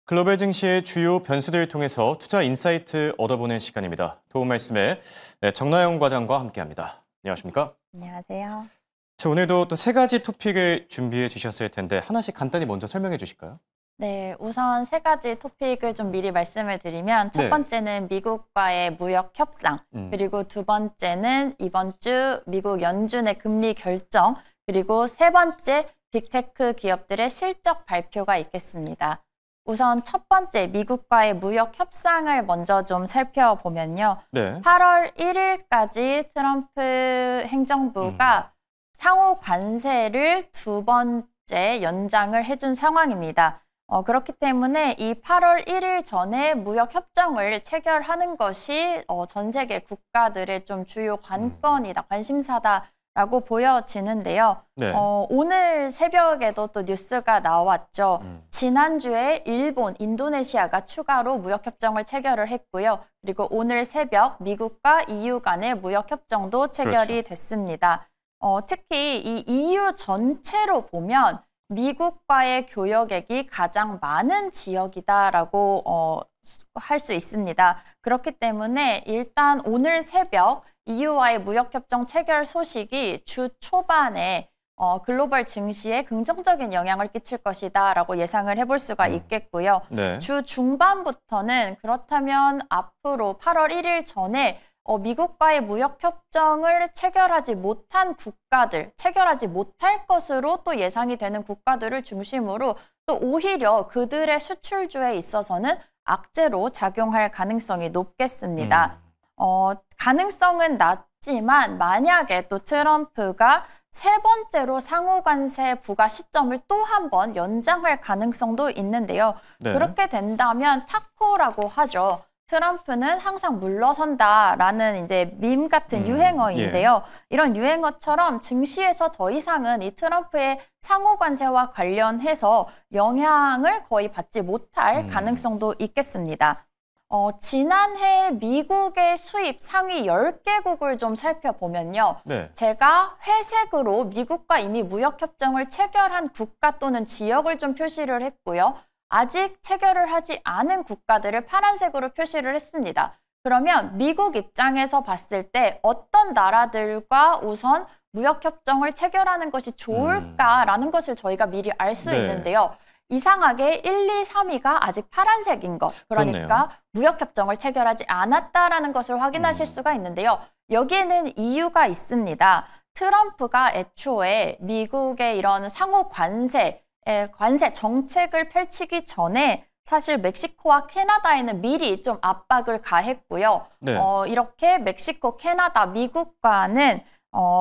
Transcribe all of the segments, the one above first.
글로벌 증시의 주요 변수들을 통해서 투자 인사이트 얻어보는 시간입니다. 도움 말씀에 정나영 과장과 함께합니다. 안녕하십니까? 안녕하세요. 자, 오늘도 또 세 가지 토픽을 준비해 주셨을 텐데 하나씩 간단히 먼저 설명해 주실까요? 네, 우선 세 가지 토픽을 좀 미리 말씀을 드리면 첫 네. 번째는 미국과의 무역 협상, 그리고 두 번째는 이번 주 미국 연준의 금리 결정, 그리고 세 번째 빅테크 기업들의 실적 발표가 있겠습니다. 우선 첫 번째 미국과의 무역 협상을 먼저 좀 살펴보면요. 네. 8월 1일까지 트럼프 행정부가 상호 관세를 두 번째 연장을 해준 상황입니다. 그렇기 때문에 이 8월 1일 전에 무역 협정을 체결하는 것이 전 세계 국가들의 좀 주요 관건이다, 관심사다라고 보여지는데요. 네. 오늘 새벽에도 또 뉴스가 나왔죠. 지난주에 일본, 인도네시아가 추가로 무역 협정을 체결을 했고요. 그리고 오늘 새벽 미국과 EU 간의 무역 협정도 체결이 그렇죠. 됐습니다. 특히 이 EU 전체로 보면 미국과의 교역액이 가장 많은 지역이다라고 할 수 있습니다. 그렇기 때문에 일단 오늘 새벽 EU와의 무역협정 체결 소식이 주 초반에 글로벌 증시에 긍정적인 영향을 끼칠 것이다라고 예상을 해볼 수가 있겠고요. 네. 주 중반부터는 그렇다면 앞으로 8월 1일 전에 미국과의 무역협정을 체결하지 못한 국가들, 체결하지 못할 것으로 또 예상이 되는 국가들을 중심으로 또 오히려 그들의 수출주에 있어서는 악재로 작용할 가능성이 높겠습니다. 가능성은 낮지만 만약에 또 트럼프가 세 번째로 상호관세 부과 시점을 또 한 번 연장할 가능성도 있는데요. 네. 그렇게 된다면 타코라고 하죠. 트럼프는 항상 물러선다라는 이제 밈 같은 유행어인데요. 이런 유행어처럼 증시에서 더 이상은 이 트럼프의 상호 관세와 관련해서 영향을 거의 받지 못할 가능성도 있겠습니다. 지난해 미국의 수입 상위 10개국을 좀 살펴보면요. 네. 제가 회색으로 미국과 이미 무역협정을 체결한 국가 또는 지역을 좀 표시를 했고요. 아직 체결을 하지 않은 국가들을 파란색으로 표시를 했습니다. 그러면 미국 입장에서 봤을 때 어떤 나라들과 우선 무역협정을 체결하는 것이 좋을까라는 것을 저희가 미리 알 수 네. 있는데요. 이상하게 1, 2, 3위가 아직 파란색인 것. 그러니까 그렇네요. 무역협정을 체결하지 않았다라는 것을 확인하실 수가 있는데요. 여기에는 이유가 있습니다. 트럼프가 애초에 미국의 이런 상호 관세 정책을 펼치기 전에 사실 멕시코와 캐나다에는 미리 좀 압박을 가했고요. 네. 이렇게 멕시코, 캐나다, 미국과는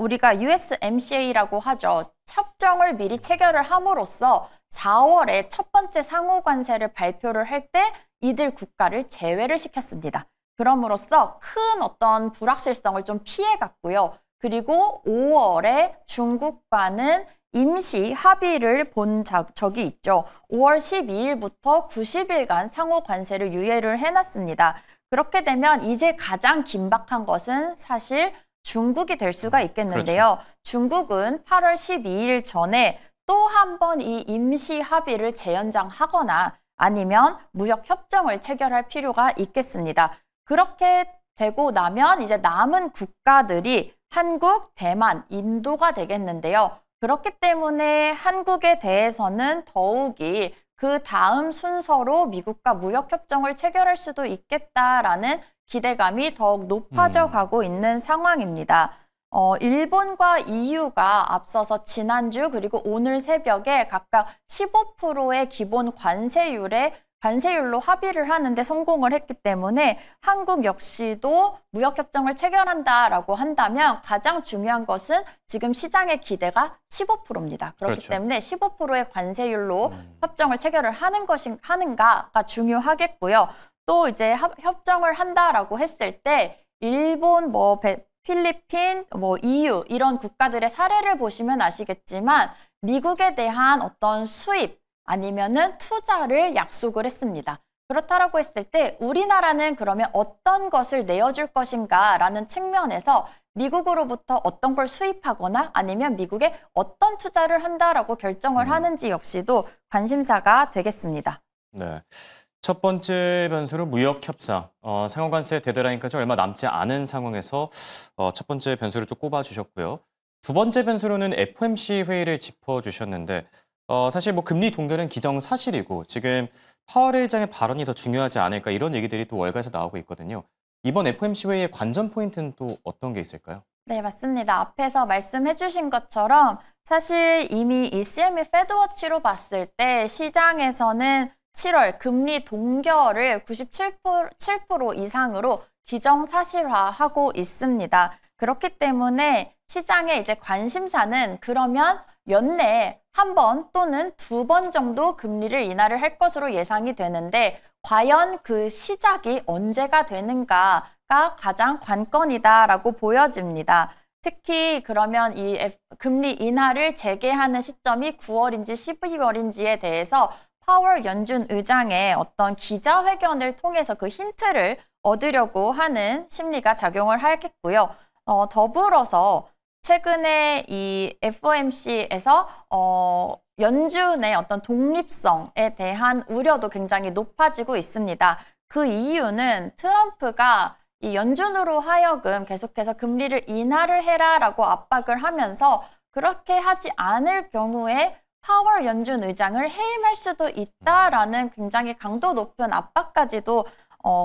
우리가 USMCA라고 하죠. 협정을 미리 체결을 함으로써 4월에 첫 번째 상호 관세를 발표를 할 때 이들 국가를 제외를 시켰습니다. 그럼으로써 큰 어떤 불확실성을 좀 피해갔고요. 그리고 5월에 중국과는 임시 합의를 본 적이 있죠. 5월 12일부터 90일간 상호 관세를 유예를 해놨습니다. 그렇게 되면 이제 가장 긴박한 것은 사실 중국이 될 수가 있겠는데요. 그렇죠. 중국은 8월 12일 전에 또 한 번 이 임시 합의를 재연장하거나 아니면 무역 협정을 체결할 필요가 있겠습니다. 그렇게 되고 나면 이제 남은 국가들이 한국, 대만, 인도가 되겠는데요. 그렇기 때문에 한국에 대해서는 더욱이 그 다음 순서로 미국과 무역협정을 체결할 수도 있겠다라는 기대감이 더욱 높아져 가고 있는 상황입니다. 일본과 EU가 앞서서 지난주 그리고 오늘 새벽에 각각 15%의 기본 관세율로 합의를 하는데 성공을 했기 때문에 한국 역시도 무역협정을 체결한다라고 한다면 가장 중요한 것은 지금 시장의 기대가 15%입니다. 그렇기 그렇죠. 때문에 15%의 관세율로 협정을 체결을 하는가가 중요하겠고요. 또 이제 협정을 한다라고 했을 때 일본, 필리핀, EU 이런 국가들의 사례를 보시면 아시겠지만 미국에 대한 어떤 수입 아니면은 투자를 약속을 했습니다. 그렇다라고 했을 때 우리나라는 그러면 어떤 것을 내어줄 것인가라는 측면에서 미국으로부터 어떤 걸 수입하거나 아니면 미국에 어떤 투자를 한다라고 결정을 하는지 역시도 관심사가 되겠습니다. 네. 첫 번째 변수로 무역 협상, 상호간세 데드라인까지 얼마 남지 않은 상황에서 첫 번째 변수를 좀 꼽아주셨고요. 두 번째 변수로는 FOMC 회의를 짚어주셨는데 사실 뭐 금리 동결은 기정사실이고 지금 파월 의장의 발언이 더 중요하지 않을까 이런 얘기들이 또 월가에서 나오고 있거든요. 이번 FOMC 회의의 관전 포인트는 또 어떤 게 있을까요? 네, 맞습니다. 앞에서 말씀해 주신 것처럼 사실 이미 ECM이 페드워치로 봤을 때 시장에서는 7월 금리 동결을 97% 이상으로 기정사실화하고 있습니다. 그렇기 때문에 시장의 이제 관심사는 그러면 연내에 한 번 또는 두 번 정도 금리를 인하를 할 것으로 예상이 되는데 과연 그 시작이 언제가 되는가가 가장 관건이다라고 보여집니다. 특히 그러면 이 금리 인하를 재개하는 시점이 9월인지 12월인지에 대해서 파월 연준 의장의 어떤 기자회견을 통해서 그 힌트를 얻으려고 하는 심리가 작용을 하겠고요. 더불어서 최근에 이 FOMC에서 연준의 어떤 독립성에 대한 우려도 굉장히 높아지고 있습니다. 그 이유는 트럼프가 이 연준으로 하여금 계속해서 금리를 인하를 해라라고 압박을 하면서 그렇게 하지 않을 경우에 파월 연준 의장을 해임할 수도 있다라는 굉장히 강도 높은 압박까지도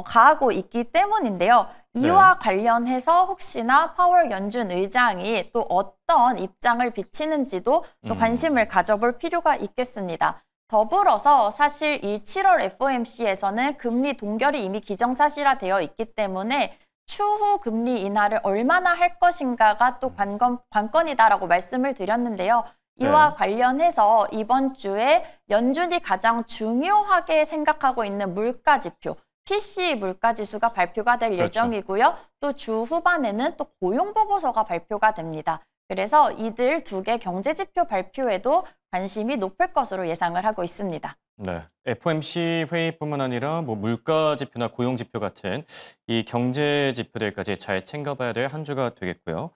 가하고 있기 때문인데요. 이와 관련해서 혹시나 파월 연준 의장이 또 어떤 입장을 비치는지도 또 관심을 가져볼 필요가 있겠습니다. 더불어서 사실 이 7월 FOMC에서는 금리 동결이 이미 기정사실화되어 있기 때문에 추후 금리 인하를 얼마나 할 것인가가 또 관건이다라고 말씀을 드렸는데요. 이와 관련해서 이번 주에 연준이 가장 중요하게 생각하고 있는 물가 지표, PCE 물가 지수가 발표가 될 예정이고요. 또 주 후반에는 또 고용 보고서가 발표가 됩니다. 그래서 이들 두 개 경제 지표 발표에도 관심이 높을 것으로 예상을 하고 있습니다. 네, FOMC 회의뿐만 아니라 뭐 물가 지표나 고용 지표 같은 이 경제 지표들까지 잘 챙겨봐야 될 한 주가 되겠고요.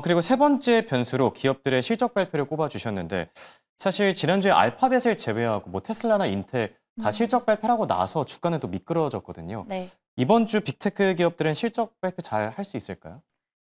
그리고 세 번째 변수로 기업들의 실적 발표를 꼽아주셨는데 사실 지난주에 알파벳을 제외하고 뭐 테슬라나 인텔 다 실적 발표하고 나서 주가는 또 미끄러워졌거든요. 네. 이번 주 빅테크 기업들은 실적 발표 잘 할 수 있을까요?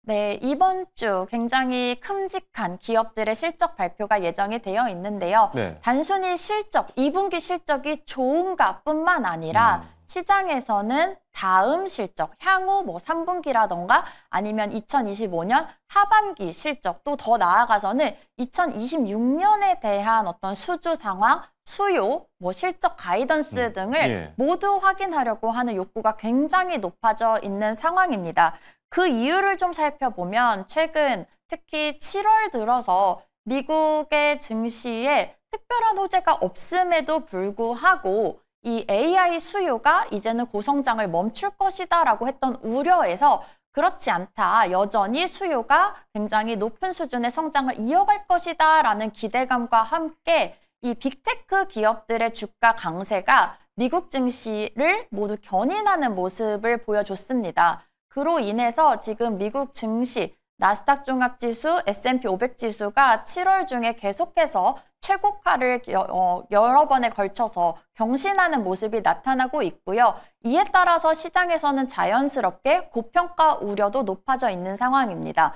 네, 이번 주 굉장히 큼직한 기업들의 실적 발표가 예정이 되어 있는데요. 단순히 실적, 2분기 실적이 좋은가 뿐만 아니라 시장에서는 다음 실적, 향후 뭐 3분기라던가 아니면 2025년 하반기 실적, 또 더 나아가서는 2026년에 대한 어떤 수주 상황, 수요, 뭐 실적 가이던스 등을 모두 확인하려고 하는 욕구가 굉장히 높아져 있는 상황입니다. 그 이유를 좀 살펴보면 최근 특히 7월 들어서 미국의 증시에 특별한 호재가 없음에도 불구하고 이 AI 수요가 이제는 고성장을 멈출 것이다라고 했던 우려에서 그렇지 않다. 여전히 수요가 굉장히 높은 수준의 성장을 이어갈 것이다라는 기대감과 함께 이 빅테크 기업들의 주가 강세가 미국 증시를 모두 견인하는 모습을 보여줬습니다. 그로 인해서 지금 미국 증시, 나스닥 종합지수, S&P 500 지수가 7월 중에 계속해서 최고가를 여러 번에 걸쳐서 경신하는 모습이 나타나고 있고요. 이에 따라서 시장에서는 자연스럽게 고평가 우려도 높아져 있는 상황입니다.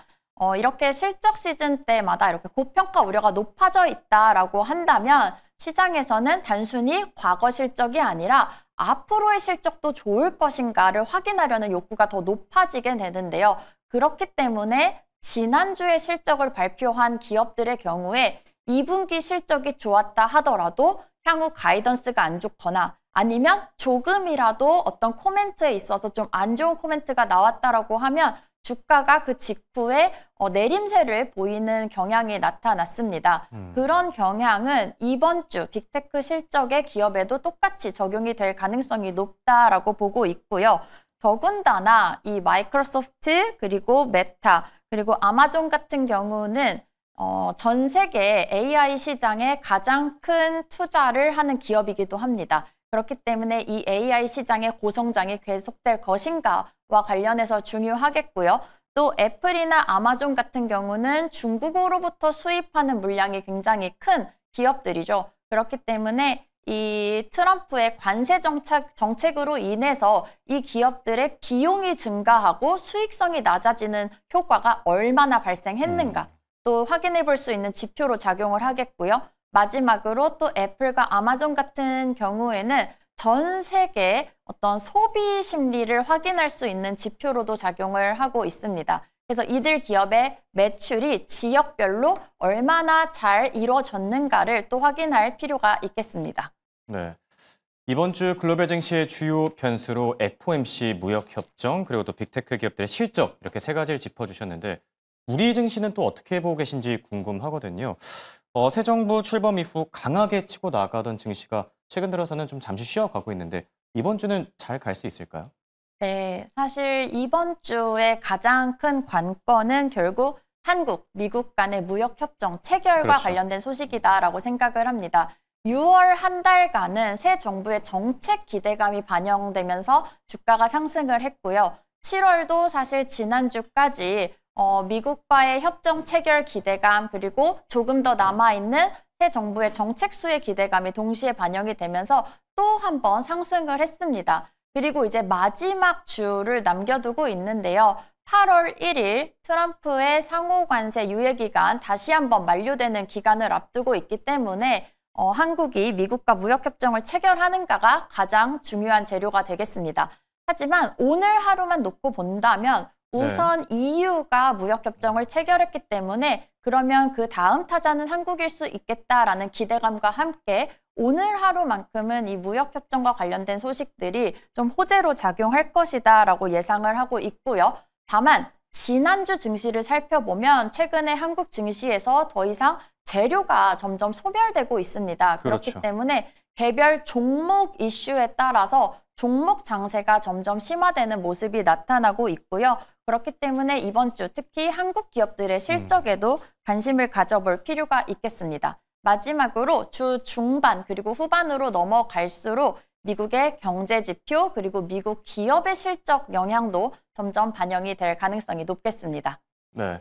이렇게 실적 시즌 때마다 이렇게 고평가 우려가 높아져 있다라고 한다면 시장에서는 단순히 과거 실적이 아니라 앞으로의 실적도 좋을 것인가를 확인하려는 욕구가 더 높아지게 되는데요. 그렇기 때문에 지난주에 실적을 발표한 기업들의 경우에 2분기 실적이 좋았다 하더라도 향후 가이던스가 안 좋거나 아니면 조금이라도 어떤 코멘트에 있어서 좀 안 좋은 코멘트가 나왔다라고 하면 주가가 그 직후에 내림세를 보이는 경향이 나타났습니다. 그런 경향은 이번 주 빅테크 실적의 기업에도 똑같이 적용이 될 가능성이 높다라고 보고 있고요. 더군다나 이 마이크로소프트 그리고 메타 그리고 아마존 같은 경우는 전 세계 AI 시장에 가장 큰 투자를 하는 기업이기도 합니다. 그렇기 때문에 이 AI 시장의 고성장이 계속될 것인가와 관련해서 중요하겠고요. 또 애플이나 아마존 같은 경우는 중국으로부터 수입하는 물량이 굉장히 큰 기업들이죠. 그렇기 때문에 이 트럼프의 관세 정책으로 인해서 이 기업들의 비용이 증가하고 수익성이 낮아지는 효과가 얼마나 발생했는가 또 확인해 볼 수 있는 지표로 작용을 하겠고요. 마지막으로 또 애플과 아마존 같은 경우에는 전 세계 어떤 소비 심리를 확인할 수 있는 지표로도 작용을 하고 있습니다. 그래서 이들 기업의 매출이 지역별로 얼마나 잘 이루어졌는가를 또 확인할 필요가 있겠습니다. 네. 이번 주 글로벌 증시의 주요 변수로 FOMC 무역협정 그리고 또 빅테크 기업들의 실적 이렇게 세 가지를 짚어주셨는데 우리 증시는 또 어떻게 보고 계신지 궁금하거든요. 새 정부 출범 이후 강하게 치고 나가던 증시가 최근 들어서는 좀 잠시 쉬어가고 있는데 이번 주는 잘 갈 수 있을까요? 네, 사실 이번 주에 가장 큰 관건은 결국 한국, 미국 간의 무역협정 체결과 그렇죠. 관련된 소식이다라고 생각을 합니다. 6월 한 달간은 새 정부의 정책 기대감이 반영되면서 주가가 상승을 했고요. 7월도 사실 지난주까지 미국과의 협정 체결 기대감 그리고 조금 더 남아있는 새 정부의 정책 수혜 기대감이 동시에 반영이 되면서 또 한 번 상승을 했습니다. 그리고 이제 마지막 주를 남겨두고 있는데요. 8월 1일 트럼프의 상호 관세 유예 기간 다시 한번 만료되는 기간을 앞두고 있기 때문에 한국이 미국과 무역협정을 체결하는가가 가장 중요한 재료가 되겠습니다. 하지만 오늘 하루만 놓고 본다면 우선 EU가 무역협정을 체결했기 때문에 그러면 그 다음 타자는 한국일 수 있겠다라는 기대감과 함께 오늘 하루만큼은 이 무역협정과 관련된 소식들이 좀 호재로 작용할 것이다라고 예상을 하고 있고요. 다만 지난주 증시를 살펴보면 최근에 한국 증시에서 더 이상 재료가 점점 소멸되고 있습니다. 그렇죠. 그렇기 때문에 개별 종목 이슈에 따라서 종목 장세가 점점 심화되는 모습이 나타나고 있고요. 그렇기 때문에 이번 주 특히 한국 기업들의 실적에도 관심을 가져볼 필요가 있겠습니다. 마지막으로 주 중반 그리고 후반으로 넘어갈수록 미국의 경제 지표 그리고 미국 기업의 실적 영향도 점점 반영이 될 가능성이 높겠습니다. 네.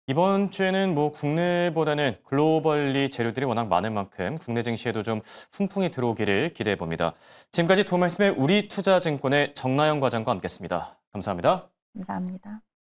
이번 주에는 뭐 국내보다는 글로벌리 재료들이 워낙 많은 만큼 국내 증시에도 좀 훈풍이 들어오기를 기대해 봅니다. 지금까지 도움 말씀에 우리투자증권의 정나영 과장과 함께했습니다. 감사합니다. 감사합니다.